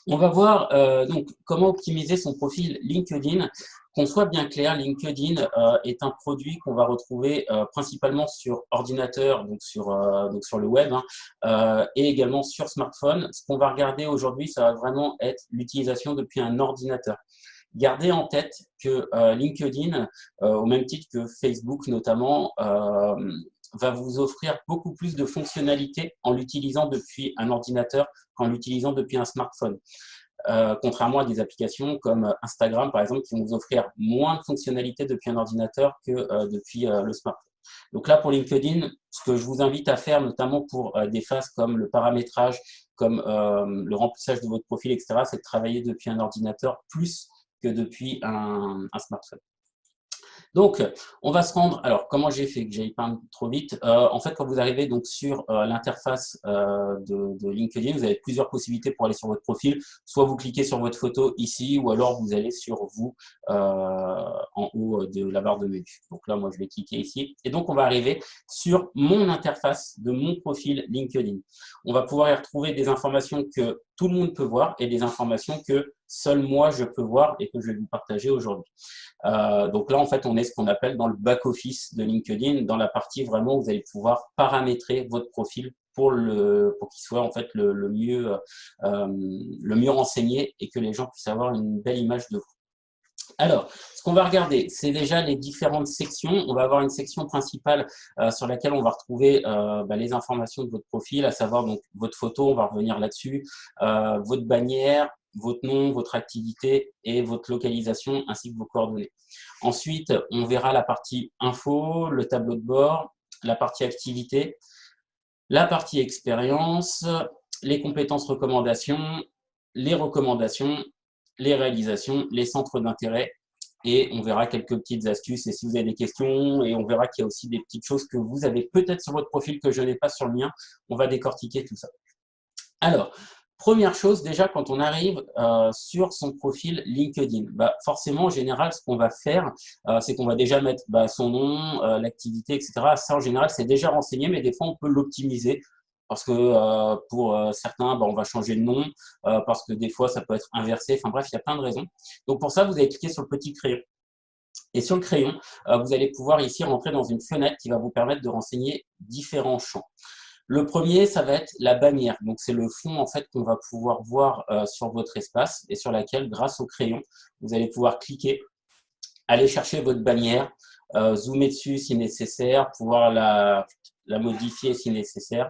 On va voir donc comment optimiser son profil LinkedIn. Qu'on soit bien clair, LinkedIn est un produit qu'on va retrouver principalement sur ordinateur, donc sur le web, hein, et également sur smartphone. Ce qu'on va regarder aujourd'hui, ça va vraiment être l'utilisation depuis un ordinateur. Gardez en tête que LinkedIn, au même titre que Facebook notamment, va vous offrir beaucoup plus de fonctionnalités en l'utilisant depuis un ordinateur qu'en l'utilisant depuis un smartphone. Contrairement à des applications comme Instagram, par exemple, qui vont vous offrir moins de fonctionnalités depuis un ordinateur que depuis le smartphone. Donc là, pour LinkedIn, ce que je vous invite à faire, notamment pour des phases comme le paramétrage, comme le remplissage de votre profil, etc., c'est de travailler depuis un ordinateur plus que depuis un smartphone. Donc, on va se rendre. Alors, comment j'ai fait que j'aille pas trop vite? En fait, quand vous arrivez donc sur l'interface de LinkedIn, vous avez plusieurs possibilités pour aller sur votre profil. Soit vous cliquez sur votre photo ici, ou alors vous allez sur vous en haut de la barre de menu. Donc là, moi, je vais cliquer ici. Et donc, on va arriver sur mon interface de mon profil LinkedIn. On va pouvoir y retrouver des informations que tout le monde peut voir et des informations que seul moi, je peux voir et que je vais vous partager aujourd'hui. Donc là, en fait, on est ce qu'on appelle dans le back-office de LinkedIn, dans la partie vraiment où vous allez pouvoir paramétrer votre profil pour qu'il soit en fait le mieux renseigné et que les gens puissent avoir une belle image de vous. Alors, ce qu'on va regarder, c'est déjà les différentes sections. On va avoir une section principale sur laquelle on va retrouver les informations de votre profil, à savoir donc votre photo, on va revenir là-dessus, votre bannière, votre nom, votre activité et votre localisation ainsi que vos coordonnées. Ensuite, on verra la partie info, le tableau de bord, la partie activité, la partie expérience, les compétences recommandations, les réalisations, les centres d'intérêt et on verra quelques petites astuces et si vous avez des questions et on verra qu'il y a aussi des petites choses que vous avez peut-être sur votre profil que je n'ai pas sur le mien. On va décortiquer tout ça. Alors, première chose, déjà, quand on arrive sur son profil LinkedIn, forcément, en général, ce qu'on va faire, c'est qu'on va déjà mettre son nom, l'activité, etc. Ça, en général, c'est déjà renseigné, mais des fois, on peut l'optimiser parce que pour certains, on va changer de nom, parce que des fois, ça peut être inversé. Enfin bref, il y a plein de raisons. Donc, pour ça, vous allez cliquer sur le petit crayon. Et sur le crayon, vous allez pouvoir ici rentrer dans une fenêtre qui va vous permettre de renseigner différents champs. Le premier, ça va être la bannière. Donc, c'est le fond en fait qu'on va pouvoir voir sur votre espace et sur laquelle, grâce au crayon, vous allez pouvoir cliquer, aller chercher votre bannière, zoomer dessus si nécessaire, pouvoir la modifier si nécessaire.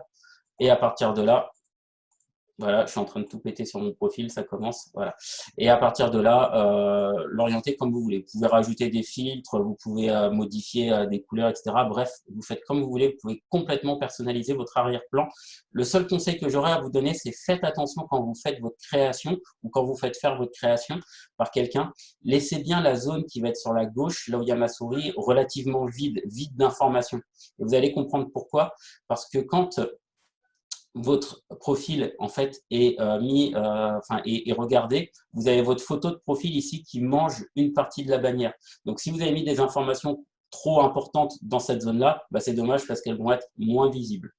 Et à partir de là, voilà, je suis en train de tout péter sur mon profil, ça commence, voilà. Et à partir de là, l'orienter comme vous voulez. Vous pouvez rajouter des filtres, vous pouvez modifier des couleurs, etc. Bref, vous faites comme vous voulez, vous pouvez complètement personnaliser votre arrière-plan. Le seul conseil que j'aurais à vous donner, c'est faites attention quand vous faites votre création ou quand vous faites faire votre création par quelqu'un. Laissez bien la zone qui va être sur la gauche, là où il y a ma souris, relativement vide d'informations. Et vous allez comprendre pourquoi. Parce que quand votre profil en fait est est regardé, vous avez votre photo de profil ici qui mange une partie de la bannière. Donc si vous avez mis des informations trop importantes dans cette zone-là, c'est dommage parce qu'elles vont être moins visibles.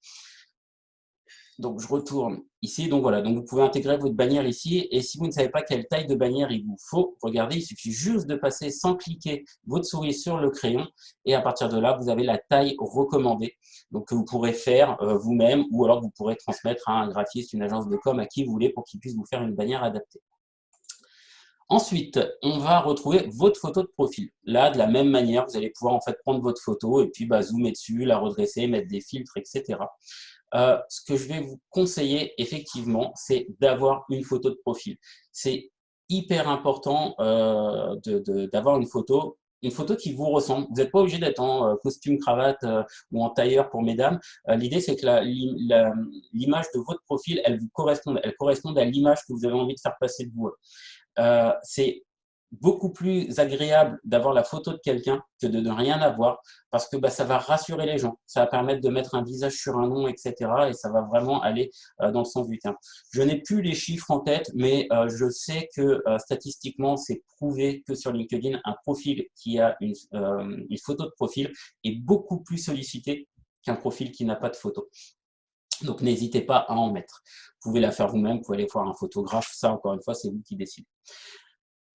Donc je retourne ici, donc voilà, donc vous pouvez intégrer votre bannière ici, et si vous ne savez pas quelle taille de bannière il vous faut, regardez, il suffit juste de passer sans cliquer votre souris sur le crayon, et à partir de là, vous avez la taille recommandée, donc que vous pourrez faire vous-même, ou alors vous pourrez transmettre à un graphiste, une agence de com, à qui vous voulez, pour qu'il puisse vous faire une bannière adaptée. Ensuite, on va retrouver votre photo de profil. Là, de la même manière, vous allez pouvoir en fait prendre votre photo et puis zoomer dessus, la redresser, mettre des filtres, etc. Ce que je vais vous conseiller, effectivement, c'est d'avoir une photo de profil. C'est hyper important d'avoir une photo qui vous ressemble. Vous n'êtes pas obligé d'être en costume, cravate ou en tailleur pour mesdames. L'idée, c'est que l'image de votre profil, elle corresponde à l'image que vous avez envie de faire passer de vous. C'est beaucoup plus agréable d'avoir la photo de quelqu'un que de ne rien avoir parce que ça va rassurer les gens, ça va permettre de mettre un visage sur un nom, etc. Et ça va vraiment aller dans le sens du terme. Je n'ai plus les chiffres en tête, mais je sais que statistiquement, c'est prouvé que sur LinkedIn, un profil qui a une photo de profil est beaucoup plus sollicité qu'un profil qui n'a pas de photo. Donc, n'hésitez pas à en mettre. Vous pouvez la faire vous-même, vous pouvez aller voir un photographe. Ça, encore une fois, c'est vous qui décidez.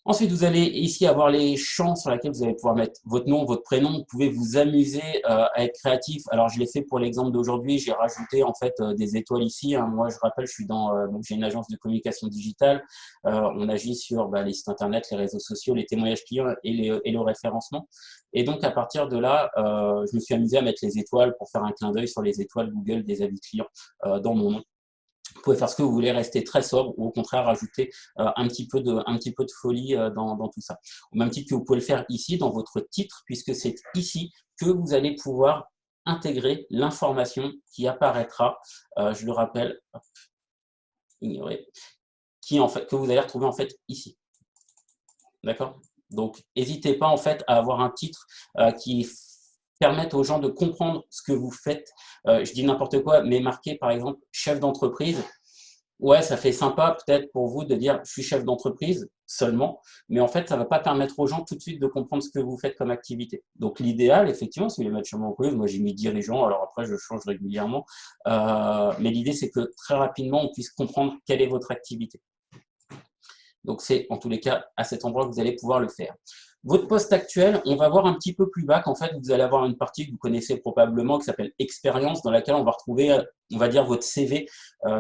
Ensuite, vous allez ici avoir les champs sur lesquels vous allez pouvoir mettre votre nom, votre prénom. Vous pouvez vous amuser à être créatif. Alors, je l'ai fait pour l'exemple d'aujourd'hui. J'ai rajouté en fait des étoiles ici. Hein. Moi, je rappelle, je suis donc j'ai une agence de communication digitale. On agit sur les sites internet, les réseaux sociaux, les témoignages clients et le référencement. Et donc, à partir de là, je me suis amusé à mettre les étoiles pour faire un clin d'œil sur les étoiles Google des avis clients dans mon nom. Vous pouvez faire ce que vous voulez, rester très sobre ou au contraire rajouter un petit peu de folie dans tout ça. Au même titre que vous pouvez le faire ici dans votre titre, puisque c'est ici que vous allez pouvoir intégrer l'information qui apparaîtra, je le rappelle, hop, ignorer, que vous allez retrouver en fait ici. D'accord? Donc, n'hésitez pas en fait à avoir un titre qui permette aux gens de comprendre ce que vous faites. Je dis n'importe quoi, mais marqué par exemple chef d'entreprise. Ouais, ça fait sympa peut-être pour vous de dire je suis chef d'entreprise seulement, mais en fait, ça ne va pas permettre aux gens tout de suite de comprendre ce que vous faites comme activité. Donc, l'idéal, effectivement, c'est de mettre chef d'entreprise. Moi, j'ai mis dirigeant, alors après, je change régulièrement. Mais l'idée, c'est que très rapidement, on puisse comprendre quelle est votre activité. Donc, c'est en tous les cas à cet endroit que vous allez pouvoir le faire. Votre poste actuel, on va voir un petit peu plus bas qu'en fait, vous allez avoir une partie que vous connaissez probablement qui s'appelle expérience, dans laquelle on va retrouver, on va dire, votre CV,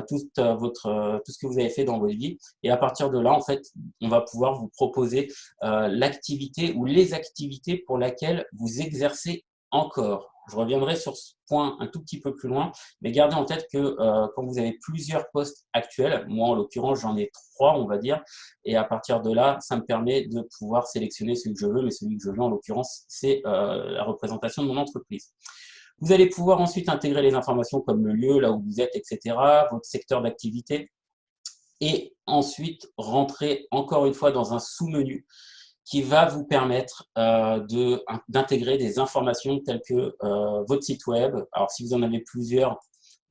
tout ce que vous avez fait dans votre vie. Et à partir de là, en fait, on va pouvoir vous proposer l'activité ou les activités pour lesquelles vous exercez encore. Je reviendrai sur ce point un tout petit peu plus loin, mais gardez en tête que quand vous avez plusieurs postes actuels, moi en l'occurrence j'en ai 3 on va dire, et à partir de là, ça me permet de pouvoir sélectionner celui que je veux, mais celui que je veux en l'occurrence, c'est la représentation de mon entreprise. Vous allez pouvoir ensuite intégrer les informations comme le lieu, là où vous êtes, etc., votre secteur d'activité, et ensuite rentrer encore une fois dans un sous-menu qui va vous permettre d'intégrer des informations telles que votre site web. Alors, si vous en avez plusieurs,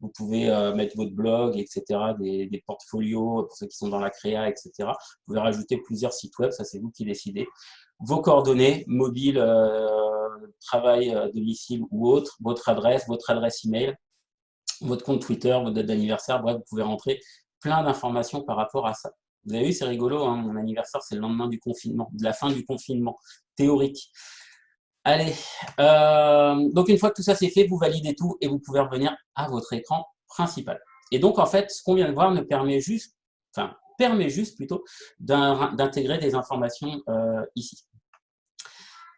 vous pouvez mettre votre blog, etc., des portfolios pour ceux qui sont dans la créa, etc. Vous pouvez rajouter plusieurs sites web, ça c'est vous qui décidez. Vos coordonnées, mobile, travail, domicile ou autre, votre adresse email, votre compte Twitter, votre date d'anniversaire, bref, vous pouvez rentrer plein d'informations par rapport à ça. Vous avez vu, c'est rigolo, hein, mon anniversaire, c'est le lendemain du confinement, de la fin du confinement, théorique. Allez, donc une fois que tout ça c'est fait, vous validez tout et vous pouvez revenir à votre écran principal. Et donc, en fait, ce qu'on vient de voir permet juste plutôt d'intégrer des informations ici.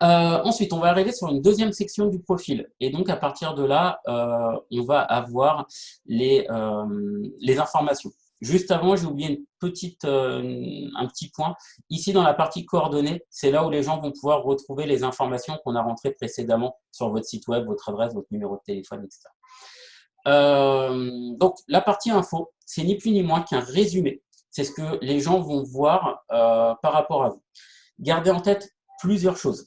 Ensuite, on va arriver sur une deuxième section du profil. Et donc, à partir de là, on va avoir les informations. Juste avant, j'ai oublié un petit point. Ici, dans la partie coordonnées, c'est là où les gens vont pouvoir retrouver les informations qu'on a rentrées précédemment sur votre site web, votre adresse, votre numéro de téléphone, etc. Donc, la partie info, c'est ni plus ni moins qu'un résumé. C'est ce que les gens vont voir par rapport à vous. Gardez en tête plusieurs choses.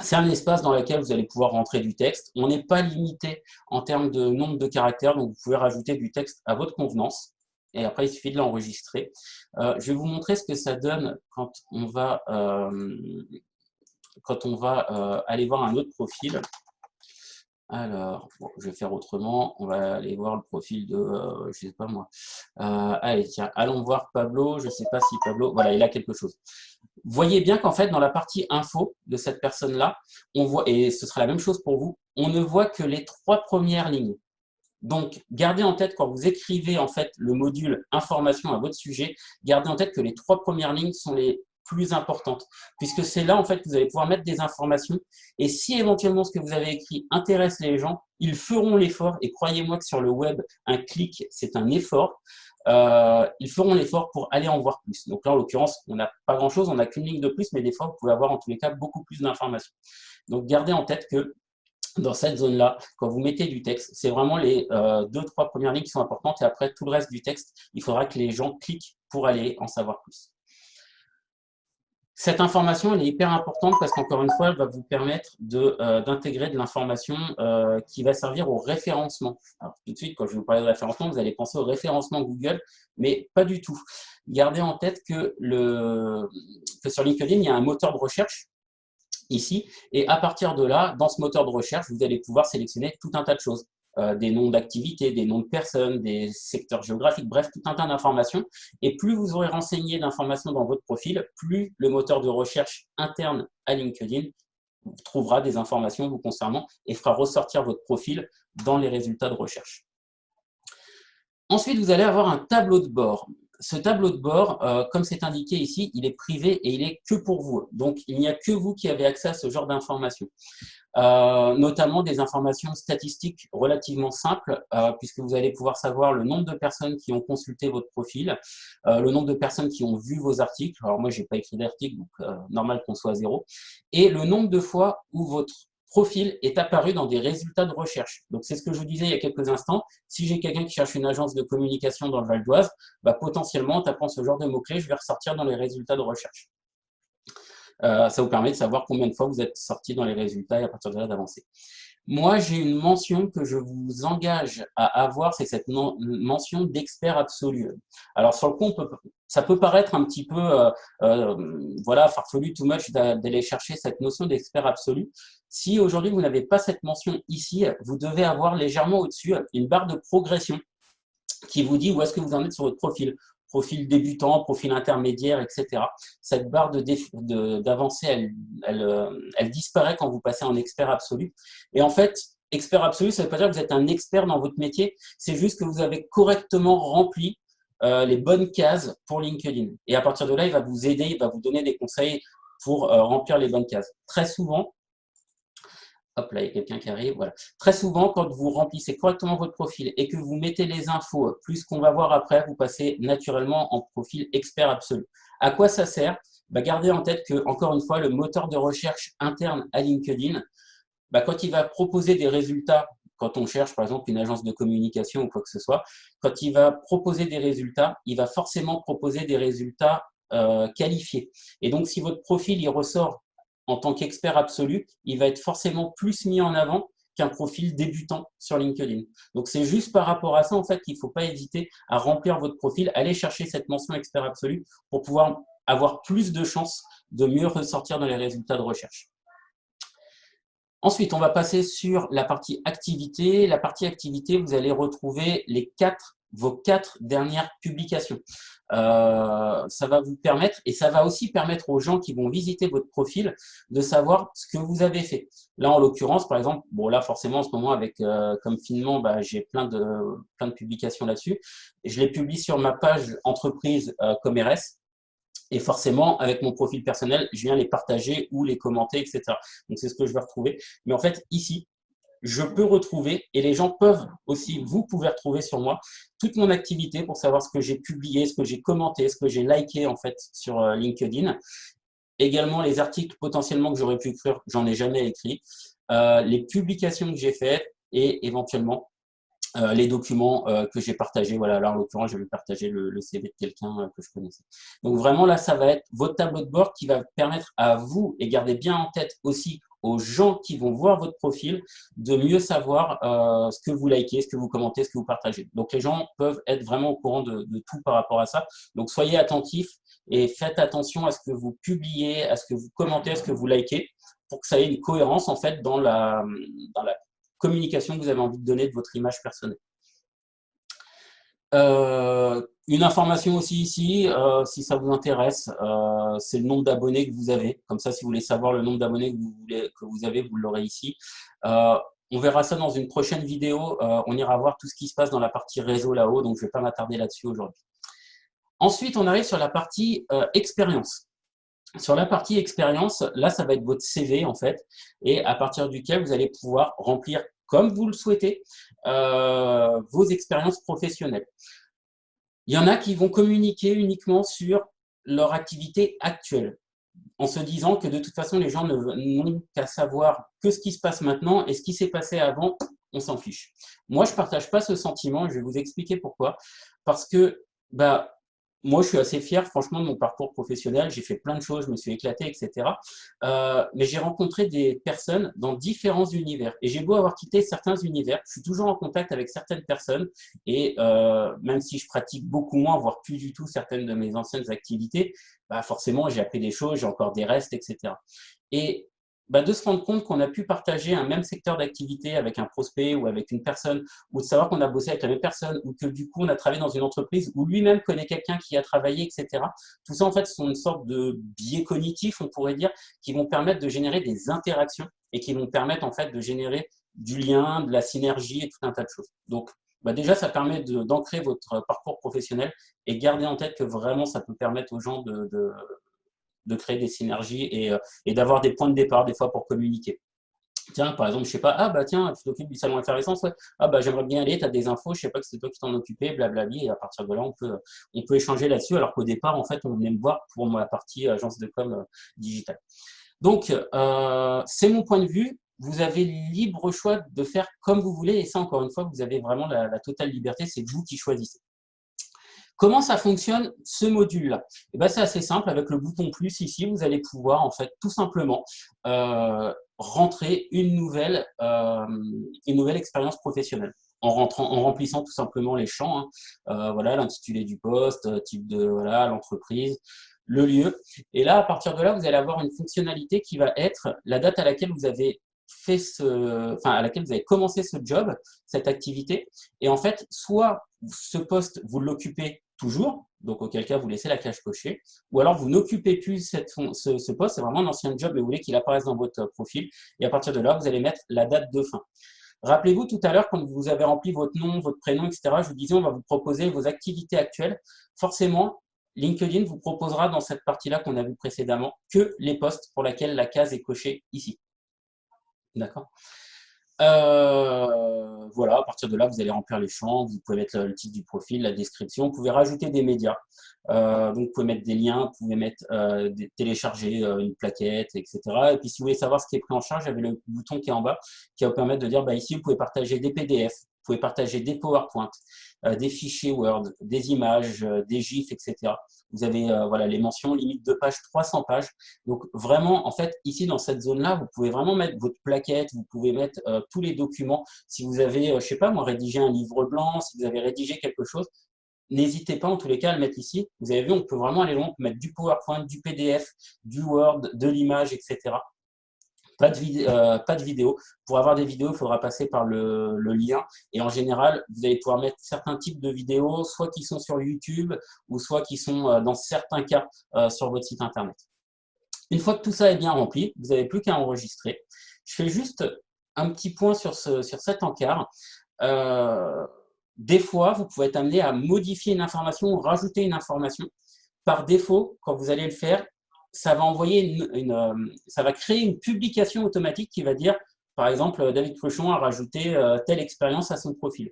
C'est un espace dans lequel vous allez pouvoir rentrer du texte. On n'est pas limité en termes de nombre de caractères, donc vous pouvez rajouter du texte à votre convenance. Et après, il suffit de l'enregistrer. Je vais vous montrer ce que ça donne quand on va aller voir un autre profil. Alors, bon, je vais faire autrement. On va aller voir le profil de, je ne sais pas moi. Allez, tiens, allons voir Pablo. Je ne sais pas si Pablo, voilà, il a quelque chose. Voyez bien qu'en fait, dans la partie info de cette personne-là, on voit, et ce sera la même chose pour vous, on ne voit que les 3 premières lignes. Donc, gardez en tête quand vous écrivez en fait le module information à votre sujet, gardez en tête que les 3 premières lignes sont les plus importantes, puisque c'est là en fait que vous allez pouvoir mettre des informations. Et si éventuellement ce que vous avez écrit intéresse les gens, ils feront l'effort. Et croyez-moi que sur le web, un clic, c'est un effort. Ils feront l'effort pour aller en voir plus. Donc là, en l'occurrence, on n'a pas grand-chose, on n'a qu'une ligne de plus, mais des fois, vous pouvez avoir en tous les cas beaucoup plus d'informations. Donc, gardez en tête que dans cette zone-là, quand vous mettez du texte, c'est vraiment les 2-3 premières lignes qui sont importantes et après, tout le reste du texte, il faudra que les gens cliquent pour aller en savoir plus. Cette information, elle est hyper importante parce qu'encore une fois, elle va vous permettre d'intégrer de l'information qui va servir au référencement. Alors, tout de suite, quand je vais vous parler de référencement, vous allez penser au référencement Google, mais pas du tout. Gardez en tête que sur LinkedIn, il y a un moteur de recherche ici, et à partir de là, dans ce moteur de recherche, vous allez pouvoir sélectionner tout un tas de choses. des noms d'activités, des noms de personnes, des secteurs géographiques, bref, tout un tas d'informations. Et plus vous aurez renseigné d'informations dans votre profil, plus le moteur de recherche interne à LinkedIn trouvera des informations vous concernant et fera ressortir votre profil dans les résultats de recherche. Ensuite, vous allez avoir un tableau de bord. Ce tableau de bord, comme c'est indiqué ici, il est privé et il est que pour vous. Donc, il n'y a que vous qui avez accès à ce genre d'informations. Notamment des informations statistiques relativement simples, puisque vous allez pouvoir savoir le nombre de personnes qui ont consulté votre profil, le nombre de personnes qui ont vu vos articles. Alors moi, je n'ai pas écrit d'article, donc normal qu'on soit à 0. Et le nombre de fois où votre profil est apparu dans des résultats de recherche. Donc, c'est ce que je vous disais il y a quelques instants. Si j'ai quelqu'un qui cherche une agence de communication dans le Val d'Oise, bah, potentiellement, en tapant ce genre de mots-clés, je vais ressortir dans les résultats de recherche. Ça vous permet de savoir combien de fois vous êtes sorti dans les résultats et à partir de là d'avancer. Moi, j'ai une mention que je vous engage à avoir, c'est cette mention d'expert absolu. Alors, sur le coup, ça peut paraître un petit peu voilà, farfelu, too much d'aller chercher cette notion d'expert absolu. Si aujourd'hui, vous n'avez pas cette mention ici, vous devez avoir légèrement au-dessus une barre de progression qui vous dit où est-ce que vous en êtes sur votre profil. Profil débutant, profil intermédiaire, etc. Cette barre d'avancée, elle disparaît quand vous passez en expert absolu. Et en fait, expert absolu, ça ne veut pas dire que vous êtes un expert dans votre métier, c'est juste que vous avez correctement rempli les bonnes cases pour LinkedIn. Et à partir de là, il va vous aider, il va vous donner des conseils pour remplir les bonnes cases. Très souvent, hop là, il y a quelqu'un qui arrive, voilà. Très souvent, quand vous remplissez correctement votre profil et que vous mettez les infos, plus qu'on va voir après, vous passez naturellement en profil expert absolu. À quoi ça sert? Bah, gardez en tête que, encore une fois, le moteur de recherche interne à LinkedIn, bah, quand il va proposer des résultats, quand on cherche par exemple une agence de communication ou quoi que ce soit, quand il va proposer des résultats, il va forcément proposer des résultats qualifiés. Et donc, si votre profil il ressort en tant qu'expert absolu, il va être forcément plus mis en avant qu'un profil débutant sur LinkedIn. Donc, c'est juste par rapport à ça, en fait, qu'il ne faut pas hésiter à remplir votre profil, aller chercher cette mention expert absolu pour pouvoir avoir plus de chances de mieux ressortir dans les résultats de recherche. Ensuite, on va passer sur la partie activité. La partie activité, vous allez retrouver vos 4 dernières publications. Ça va vous permettre, et ça va aussi permettre aux gens qui vont visiter votre profil de savoir ce que vous avez fait. Là, en l'occurrence, par exemple, bon là, forcément, en ce moment, avec comme finement, bah, j'ai plein de publications là-dessus. Je les publie sur ma page entreprise ComRS. Et forcément, avec mon profil personnel, je viens les partager ou les commenter, etc. Donc, c'est ce que je vais retrouver. Mais en fait, ici, je peux retrouver, et les gens peuvent aussi, vous pouvez retrouver sur moi, toute mon activité pour savoir ce que j'ai publié, ce que j'ai commenté, ce que j'ai liké en fait sur LinkedIn. Également, les articles potentiellement que j'aurais pu écrire, j'en ai jamais écrit. Les publications que j'ai faites et éventuellement les documents que j'ai partagés. Voilà, là, en l'occurrence, je vais partager le CV de quelqu'un que je connaissais. Donc, vraiment, là, ça va être votre tableau de bord qui va permettre à vous, et gardez bien en tête aussi aux gens qui vont voir votre profil, de mieux savoir ce que vous likez, ce que vous commentez, ce que vous partagez. Donc, les gens peuvent être vraiment au courant de tout par rapport à ça. Donc, soyez attentifs et faites attention à ce que vous publiez, à ce que vous commentez, à ce que vous likez, pour que ça ait une cohérence, en fait, dans la communication que vous avez envie de donner de votre image personnelle. Une information aussi ici, si ça vous intéresse, c'est le nombre d'abonnés que vous avez. Comme ça, si vous voulez savoir le nombre d'abonnés que vous avez, vous l'aurez ici. On verra ça dans une prochaine vidéo. On ira voir tout ce qui se passe dans la partie réseau là-haut, donc je ne vais pas m'attarder là-dessus aujourd'hui. Ensuite, on arrive sur la partie expérience. Sur la partie expérience, là, ça va être votre CV en fait, et à partir duquel vous allez pouvoir remplir comme vous le souhaitez vos expériences professionnelles. Il y en a qui vont communiquer uniquement sur leur activité actuelle, en se disant que de toute façon, les gens n'ont qu'à savoir que ce qui se passe maintenant et ce qui s'est passé avant, on s'en fiche. Moi, je ne partage pas ce sentiment, je vais vous expliquer pourquoi. Parce que bah, moi, je suis assez fier, franchement, de mon parcours professionnel. J'ai fait plein de choses, je me suis éclaté, etc. Mais j'ai rencontré des personnes dans différents univers. Et j'ai beau avoir quitté certains univers, je suis toujours en contact avec certaines personnes. Et même si je pratique beaucoup moins, voire plus du tout certaines de mes anciennes activités, bah forcément, j'ai appris des choses, j'ai encore des restes, etc. Et de se rendre compte qu'on a pu partager un même secteur d'activité avec un prospect ou avec une personne, ou de savoir qu'on a bossé avec la même personne, ou que du coup on a travaillé dans une entreprise où lui-même connaît quelqu'un qui a travaillé, etc. Tout ça, en fait, sont une sorte de biais cognitifs, on pourrait dire, qui vont permettre de générer des interactions et qui vont permettre en fait de générer du lien, de la synergie et tout un tas de choses. Donc, déjà, ça permet d'ancrer votre parcours professionnel et garder en tête que vraiment, ça peut permettre aux gens de créer des synergies et d'avoir des points de départ des fois pour communiquer. Tiens, par exemple, je sais pas, ah bah tiens, tu t'occupes du salon effervescence, ouais. Ah bah j'aimerais bien aller, tu as des infos, je sais pas que c'est toi qui t'en occupais, blablabli, et à partir de là, on peut échanger là-dessus, alors qu'au départ, en fait, on venait me voir pour la partie agence de com digitale. Donc, c'est mon point de vue. Vous avez libre choix de faire comme vous voulez, et ça, encore une fois, vous avez vraiment la totale liberté, c'est vous qui choisissez. Comment ça fonctionne, ce module-là? C'est assez simple. Avec le bouton plus ici, vous allez pouvoir en fait tout simplement rentrer une nouvelle expérience professionnelle en remplissant tout simplement les champs. Voilà, l'intitulé du poste, type de l'entreprise, le lieu. Et là, à partir de là, vous allez avoir une fonctionnalité qui va être la date à laquelle vous avez à laquelle vous avez commencé ce job, cette activité. Et en fait, soit ce poste, vous l'occupez toujours, donc auquel cas vous laissez la case cochée, ou alors vous n'occupez plus ce poste, c'est vraiment un ancien job et vous voulez qu'il apparaisse dans votre profil, et à partir de là, vous allez mettre la date de fin. Rappelez-vous tout à l'heure, quand vous avez rempli votre nom, votre prénom, etc., je vous disais, on va vous proposer vos activités actuelles. Forcément, LinkedIn vous proposera dans cette partie-là qu'on a vue précédemment que les postes pour lesquels la case est cochée ici. D'accord. Voilà, à partir de là, vous allez remplir les champs, vous pouvez mettre le titre du profil, la description, vous pouvez rajouter des médias. Donc, vous pouvez mettre des liens, vous pouvez mettre, télécharger une plaquette, etc. Et puis, si vous voulez savoir ce qui est pris en charge, il y avait le bouton qui est en bas qui va vous permettre de dire, ici, vous pouvez partager des PDF, vous pouvez partager des PowerPoint, des fichiers Word, des images, des GIFs, etc. Vous avez les mentions, limite de page, 300 pages. Donc vraiment, en fait, ici, dans cette zone-là, vous pouvez vraiment mettre votre plaquette, vous pouvez mettre tous les documents. Si vous avez, je sais pas moi, rédigé un livre blanc, si vous avez rédigé quelque chose, n'hésitez pas en tous les cas à le mettre ici. Vous avez vu, on peut vraiment aller loin, on peut mettre du PowerPoint, du PDF, du Word, de l'image, etc. Pas de vidéo. Pour avoir des vidéos, il faudra passer par le lien. Et en général, vous allez pouvoir mettre certains types de vidéos, soit qui sont sur YouTube, ou soit qui sont, dans certains cas, sur votre site Internet. Une fois que tout ça est bien rempli, vous n'avez plus qu'à enregistrer. Je fais juste un petit point sur cet encart. Des fois, vous pouvez être amené à modifier une information ou rajouter une information. Par défaut, quand vous allez le faire, ça va envoyer ça va créer une publication automatique qui va dire, par exemple, David Cruchon a rajouté telle expérience à son profil.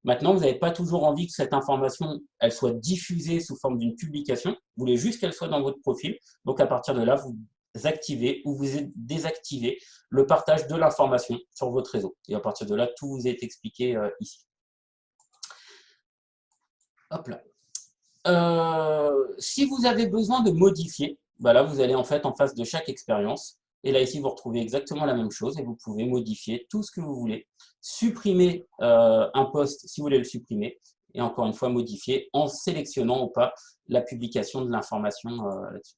Maintenant, vous n'avez pas toujours envie que cette information elle soit diffusée sous forme d'une publication. Vous voulez juste qu'elle soit dans votre profil. Donc, à partir de là, vous activez ou vous désactivez le partage de l'information sur votre réseau. Et à partir de là, tout vous est expliqué ici. Hop là. Si vous avez besoin de modifier, là, vous allez en fait en face de chaque expérience. Et là, ici, vous retrouvez exactement la même chose et vous pouvez modifier tout ce que vous voulez. Supprimer un post si vous voulez le supprimer. Et encore une fois, modifier en sélectionnant ou pas la publication de l'information là-dessus.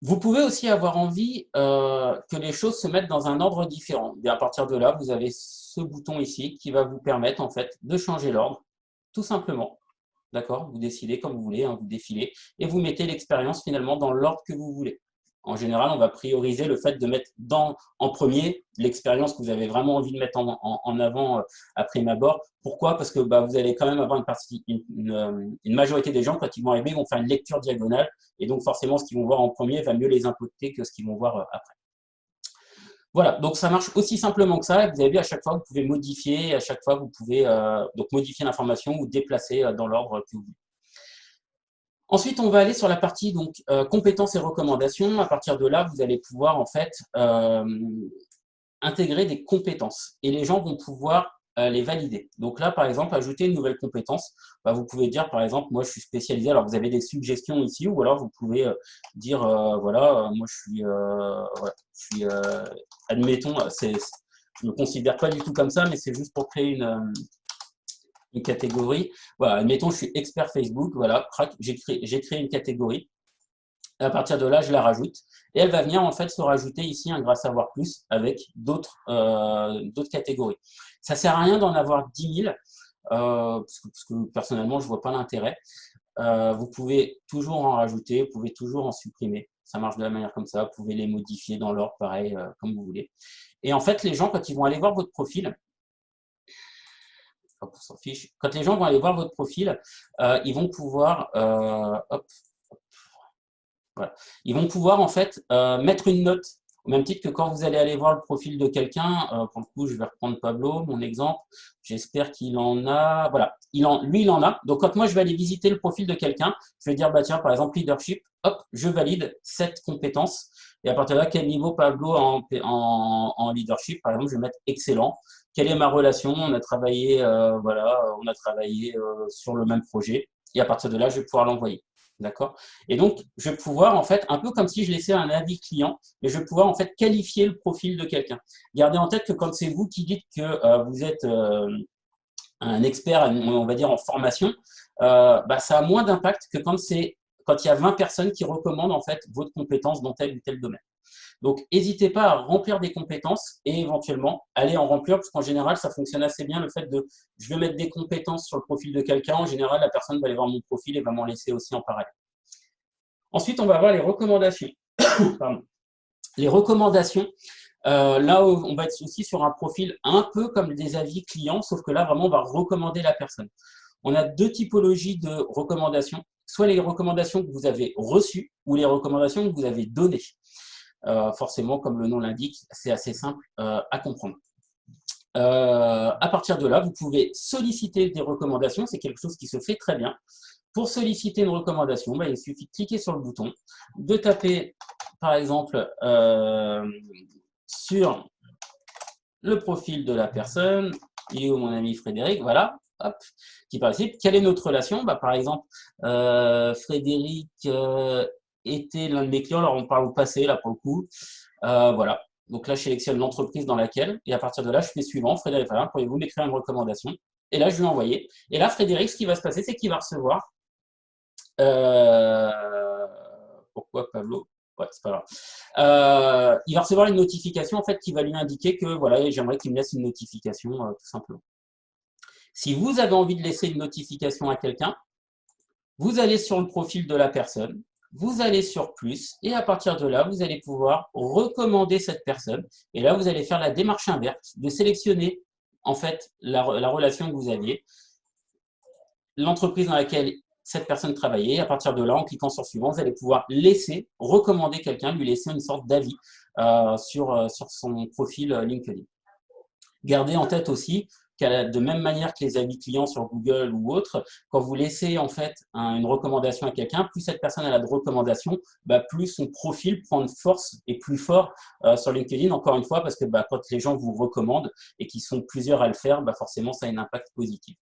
Vous pouvez aussi avoir envie que les choses se mettent dans un ordre différent. Et à partir de là, vous avez ce bouton ici qui va vous permettre en fait de changer l'ordre, tout simplement. D'accord? Vous décidez comme vous voulez, vous défilez, et vous mettez l'expérience finalement dans l'ordre que vous voulez. En général, on va prioriser le fait de mettre en premier l'expérience que vous avez vraiment envie de mettre en avant à prime abord. Pourquoi? Parce que vous allez quand même avoir une majorité des gens, quand ils vont arriver, ils vont faire une lecture diagonale, et donc forcément, ce qu'ils vont voir en premier va mieux les impacter que ce qu'ils vont voir après. Voilà, donc ça marche aussi simplement que ça. Vous avez vu, à chaque fois, vous pouvez modifier, à chaque fois, vous pouvez donc modifier l'information ou déplacer dans l'ordre que vous voulez. Ensuite, on va aller sur la partie donc compétences et recommandations. À partir de là, vous allez pouvoir en fait intégrer des compétences et les gens vont pouvoir les valider. Donc là, par exemple, ajouter une nouvelle compétence, vous pouvez dire, par exemple, moi, je suis spécialisé. Alors, vous avez des suggestions ici, ou alors vous pouvez dire, voilà, moi, je suis admettons, je ne me considère pas du tout comme ça, mais c'est juste pour créer une catégorie. Voilà, admettons, je suis expert Facebook. Voilà, j'ai créé une catégorie. Et à partir de là, je la rajoute. Et elle va venir en fait se rajouter ici un grâce savoir plus avec d'autres catégories. Ça ne sert à rien d'en avoir 10 000 parce que personnellement, je ne vois pas l'intérêt. Vous pouvez toujours en rajouter, vous pouvez toujours en supprimer. Ça marche de la manière comme ça. Vous pouvez les modifier dans l'ordre, pareil, comme vous voulez. Et en fait, les gens, quand ils vont aller voir votre profil, hop, on s'en fiche. Quand les gens vont aller voir votre profil, ils vont pouvoir, hop, voilà. Ils vont pouvoir en fait mettre une note, au même titre que quand vous allez aller voir le profil de quelqu'un. Pour le coup, je vais reprendre Pablo, mon exemple. J'espère qu'il en a. Voilà, lui, il en a. Donc, quand moi, je vais aller visiter le profil de quelqu'un, je vais dire, bah, tiens, par exemple, leadership, hop, je valide cette compétence. Et à partir de là, quel niveau Pablo en leadership? Par exemple, je vais mettre excellent. Quelle est ma relation? On a travaillé, voilà, on a travaillé sur le même projet. Et à partir de là, je vais pouvoir l'envoyer. D'accord? Et donc, je vais pouvoir, en fait, un peu comme si je laissais un avis client, mais je vais pouvoir, en fait, qualifier le profil de quelqu'un. Gardez en tête que quand c'est vous qui dites que vous êtes un expert, on va dire, en formation, bah, ça a moins d'impact que quand il y a 20 personnes qui recommandent, en fait, votre compétence dans tel ou tel domaine. Donc, n'hésitez pas à remplir des compétences et éventuellement aller en remplir, parce qu'en général, ça fonctionne assez bien, le fait de je vais mettre des compétences sur le profil de quelqu'un. En général, la personne va aller voir mon profil et va m'en laisser aussi en parallèle. Ensuite, on va voir les recommandations. Pardon. Les recommandations, là, on va être aussi sur un profil un peu comme des avis clients, sauf que là, vraiment, on va recommander la personne. On a deux typologies de recommandations, soit les recommandations que vous avez reçues ou les recommandations que vous avez données. Forcément, comme le nom l'indique, c'est assez simple à comprendre. À partir de là, vous pouvez solliciter des recommandations, c'est quelque chose qui se fait très bien. Pour solliciter une recommandation, bah, il suffit de cliquer sur le bouton, de taper par exemple sur le profil de la personne, et mon ami Frédéric, voilà, hop, qui participe. Quelle est notre relation? Bah, par exemple, Frédéric était l'un de mes clients, alors on parle au passé, là pour le coup. Voilà, donc là je sélectionne l'entreprise dans laquelle, et à partir de là je fais suivant, Frédéric, voilà, pourriez-vous m'écrire une recommandation? Et là je vais envoyer. Et là Frédéric, ce qui va se passer, c'est qu'il va recevoir. Pourquoi Pablo? Ouais, c'est pas grave. Il va recevoir une notification en fait qui va lui indiquer que voilà, j'aimerais qu'il me laisse une notification tout simplement. Si vous avez envie de laisser une notification à quelqu'un, vous allez sur le profil de la personne, vous allez sur plus, et à partir de là, vous allez pouvoir recommander cette personne. Et là, vous allez faire la démarche inverse, de sélectionner en fait la relation que vous aviez, l'entreprise dans laquelle cette personne travaillait. À partir de là, en cliquant sur suivant, vous allez pouvoir recommander quelqu'un, lui laisser une sorte d'avis sur son profil LinkedIn. Gardez en tête aussi de même manière que les avis clients sur Google ou autre, quand vous laissez en fait une recommandation à quelqu'un, plus cette personne a de recommandations, bah, plus son profil prend de force et plus fort sur LinkedIn, encore une fois, parce que bah, quand les gens vous recommandent et qu'ils sont plusieurs à le faire, bah, forcément ça a un impact positif.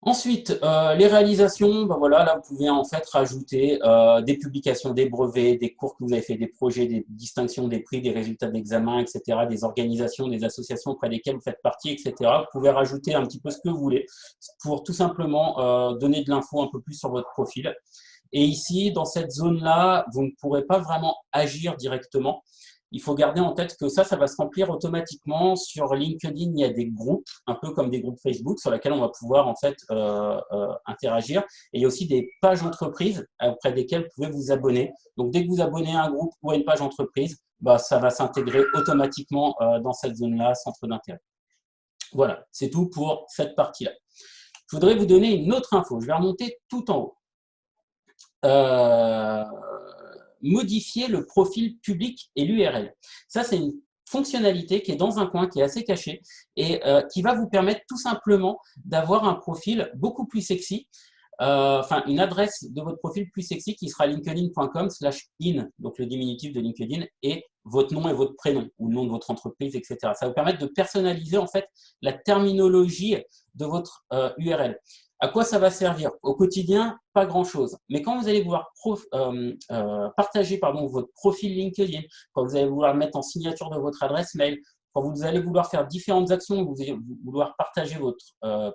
Ensuite, les réalisations, ben voilà, là vous pouvez en fait rajouter des publications, des brevets, des cours que vous avez fait, des projets, des distinctions, des prix, des résultats d'examen, etc., des organisations, des associations auprès desquelles vous faites partie, etc. Vous pouvez rajouter un petit peu ce que vous voulez pour tout simplement donner de l'info un peu plus sur votre profil. Et ici, dans cette zone-là, vous ne pourrez pas vraiment agir directement. Il faut garder en tête que ça va se remplir automatiquement. Sur LinkedIn, il y a des groupes, un peu comme des groupes Facebook, sur lesquels on va pouvoir en fait interagir. Et il y a aussi des pages entreprises auprès desquelles vous pouvez vous abonner. Donc, dès que vous abonnez à un groupe ou à une page entreprise, bah, ça va s'intégrer automatiquement dans cette zone-là, centre d'intérêt. Voilà, c'est tout pour cette partie-là. Je voudrais vous donner une autre info. Je vais remonter tout en haut. Modifier le profil public et l'URL. Ça, c'est une fonctionnalité qui est dans un coin, qui est assez cachée et qui va vous permettre tout simplement d'avoir un profil beaucoup plus sexy, enfin une adresse de votre profil plus sexy qui sera linkedin.com/in, donc le diminutif de LinkedIn, et votre nom et votre prénom, ou le nom de votre entreprise, etc. Ça va vous permettre de personnaliser en fait la terminologie de votre URL. À quoi ça va servir? Au quotidien, pas grand-chose. Mais quand vous allez vouloir partager votre profil LinkedIn, quand vous allez vouloir le mettre en signature de votre adresse mail, quand vous allez vouloir faire différentes actions, vous allez vouloir partager votre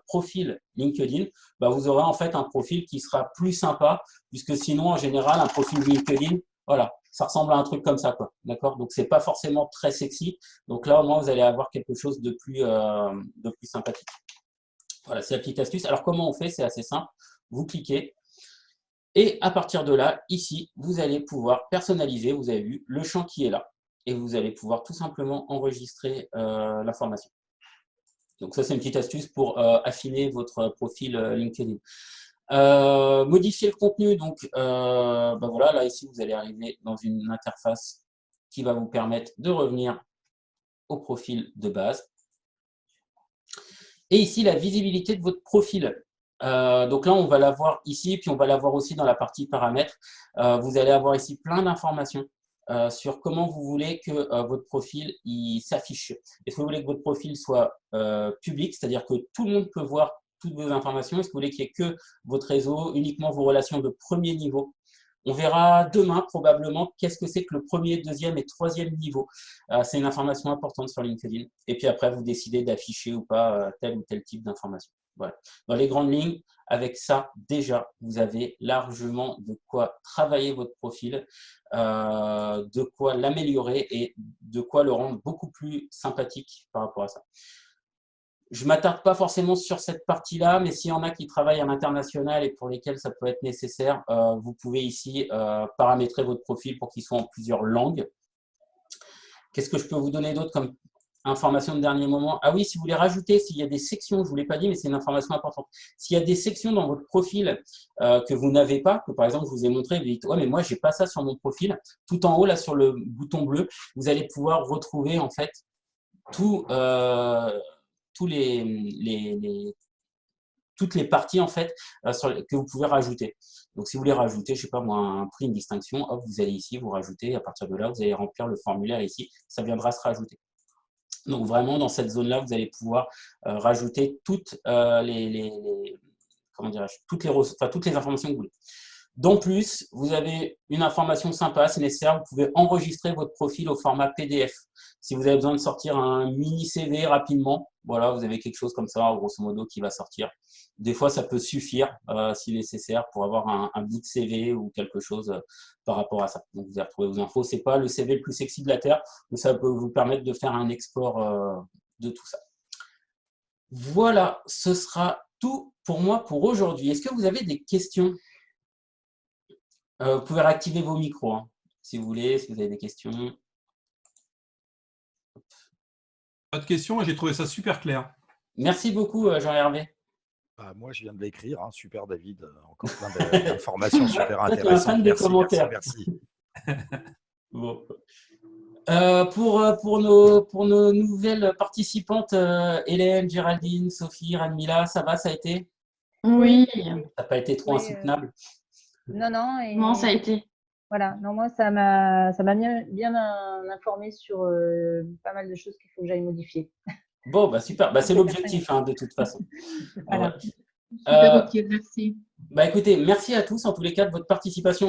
profil LinkedIn, bah, vous aurez en fait un profil qui sera plus sympa, puisque sinon, en général, un profil LinkedIn, voilà, ça ressemble à un truc comme ça, quoi. D'accord? Donc, c'est pas forcément très sexy. Donc là, au moins, vous allez avoir quelque chose de plus sympathique. Voilà, c'est la petite astuce. Alors, comment on fait? C'est assez simple. Vous cliquez. Et à partir de là, ici, vous allez pouvoir personnaliser, vous avez vu, le champ qui est là. Et vous allez pouvoir tout simplement enregistrer l'information. Donc ça, c'est une petite astuce pour affiner votre profil LinkedIn. Modifier le contenu, donc ben voilà, là ici, vous allez arriver dans une interface qui va vous permettre de revenir au profil de base. Et ici, la visibilité de votre profil. Donc là, on va la voir ici, puis on va la voir aussi dans la partie paramètres. Vous allez avoir ici plein d'informations sur comment vous voulez que votre profil s'affiche. Est-ce que vous voulez que votre profil soit public, c'est-à-dire que tout le monde peut voir toutes vos informations? Est-ce que vous voulez qu'il n'y ait que votre réseau, uniquement vos relations de premier niveau? On verra demain probablement qu'est-ce que c'est que le premier, deuxième et troisième niveau. C'est une information importante sur LinkedIn. Et puis après, vous décidez d'afficher ou pas tel ou tel type d'information. Voilà. Dans les grandes lignes, avec ça, déjà, vous avez largement de quoi travailler votre profil, de quoi l'améliorer et de quoi le rendre beaucoup plus sympathique par rapport à ça. Je ne m'attarde pas forcément sur cette partie-là, mais s'il y en a qui travaillent à l'international et pour lesquels ça peut être nécessaire, vous pouvez ici paramétrer votre profil pour qu'il soit en plusieurs langues. Qu'est-ce que je peux vous donner d'autre comme information de dernier moment? Ah oui, si vous voulez rajouter, s'il y a des sections, je ne vous l'ai pas dit, mais c'est une information importante. S'il y a des sections dans votre profil que vous n'avez pas, que par exemple, je vous ai montré, vous dites, ouais, mais moi, je n'ai pas ça sur mon profil. Tout en haut, là, sur le bouton bleu, vous allez pouvoir retrouver en fait toutes les parties en fait que vous pouvez rajouter. Donc, si vous voulez rajouter, je sais pas moi, un prix, une distinction, hop, vous allez ici, vous rajoutez. À partir de là, vous allez remplir le formulaire ici. Ça viendra se rajouter. Donc, vraiment, dans cette zone-là, vous allez pouvoir rajouter toutes comment dirais-je, toutes les informations que vous voulez. D'en plus, vous avez une information sympa, c'est nécessaire, vous pouvez enregistrer votre profil au format PDF. Si vous avez besoin de sortir un mini CV rapidement, voilà, vous avez quelque chose comme ça, grosso modo, qui va sortir. Des fois, ça peut suffire, si nécessaire, pour avoir un bout de CV ou quelque chose par rapport à ça. Donc, vous allez retrouver vos infos. Ce n'est pas le CV le plus sexy de la Terre, mais ça peut vous permettre de faire un export de tout ça. Voilà, ce sera tout pour moi pour aujourd'hui. Est-ce que vous avez des questions ? Vous pouvez réactiver vos micros, hein, si vous voulez, si vous avez des questions. Pas de questions, j'ai trouvé ça super clair. Merci beaucoup, Jean-Hervé. Moi, je viens de l'écrire. Hein. Super, David. Encore plein d'informations super intéressantes. Merci. Bon. Pour nos nouvelles participantes, Hélène, Géraldine, Sophie, Ranmila, ça va, ça a été? Oui. Ça n'a pas été trop insoutenable? Non, non. Non, ça a été. Voilà, non, moi, ça m'a bien informé sur pas mal de choses qu'il faut que j'aille modifier. Bon, bah super, bah, c'est l'objectif hein, de toute façon. Voilà. Super utile, merci. Bah, écoutez, merci à tous en tous les cas de votre participation.